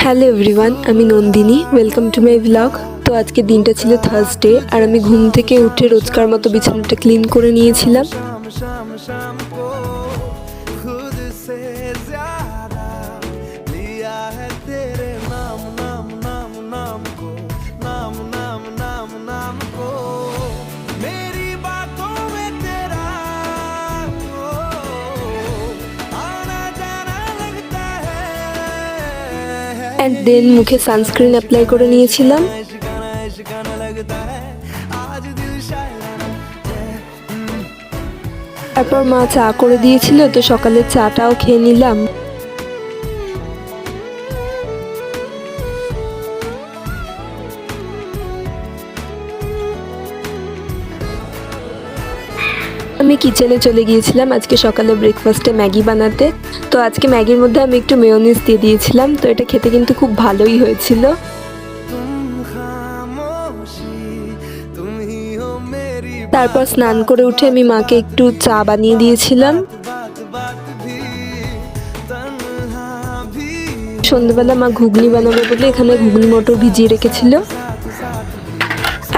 Hello everyone, আমি Nandini. Welcome to my blog. তো আজকে দিনটা ছিল থার্সডে, আর আমি ঘুম থেকে উঠে রোজকার মতো বিছানাটা ক্লিন করে নিয়েছিলাম। অ্যান্ড দেন মুখে সানস্ক্রিন অ্যাপ্লাই করে নিয়েছিলাম। তারপর মা চা করে দিয়েছিল, তো সকালের চাটাও খেয়ে নিলাম। আমি কিচেনে চলে গিয়েছিলাম আজকে সকালে ব্রেকফাস্টে ম্যাগি বানাতে। তো আজকে ম্যাগির মধ্যে আমি একটু মেয়োনিজ দিয়ে দিয়েছিলাম, তো এটা খেতে কিন্তু খুব ভালোই হয়েছিল। তারপর স্নান করে উঠে আমি মাকে একটু চা বানিয়ে দিয়েছিলাম। সন্ধ্যাবেলা মা ঘুগনি বানাবে বলে এখানে ঘুগনি মটর ভিজিয়ে রেখেছিল।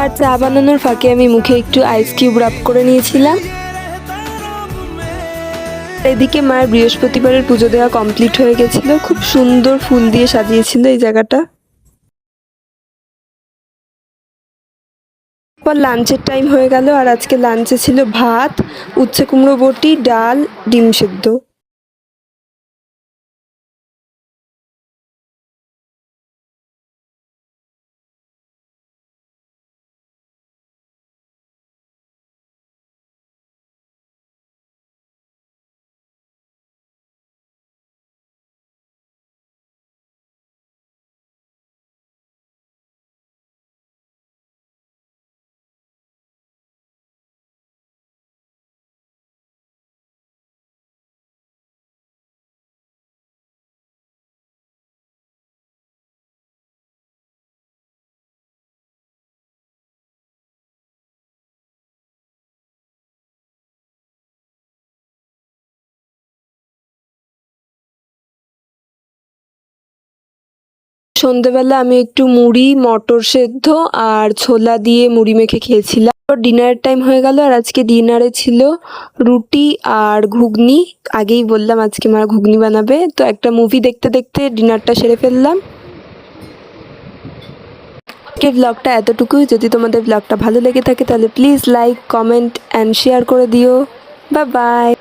আর চা বানানোর ফাঁকে আমি মুখে একটু আইস কিউব রাব করে নিয়েছিলাম। এদিকে মায়ের বৃহস্পতিবারের পুজো দেওয়া কমপ্লিট হয়ে গেছিল। খুব সুন্দর ফুল দিয়ে সাজিয়েছিল এই জায়গাটা। পর লাঞ্চের টাইম হয়ে গেল, আর আজকে লাঞ্চে ছিল ভাত, উচ্ছে কুমড়ো বটি, ডাল, ডিম সেদ্ধ। সন্ধেবেলা আমি একটু মুড়ি, মটর সেদ্ধ আর ছোলা দিয়ে মুড়ি মেখে খেয়েছিলাম। ডিনারের টাইম হয়ে গেল, আর আজকে ডিনারে ছিল রুটি আর ঘুগনি। আগেই বললাম আজকে মা ঘুগনি বানাবে, তো একটা মুভি দেখতে দেখতে ডিনারটা সেরে ফেললাম। আজকের ব্লগটা এতটুকুই। যদি তোমাদের ব্লগটা ভালো লেগে থাকে তাহলে please like, comment and share করে দিও। Bye bye.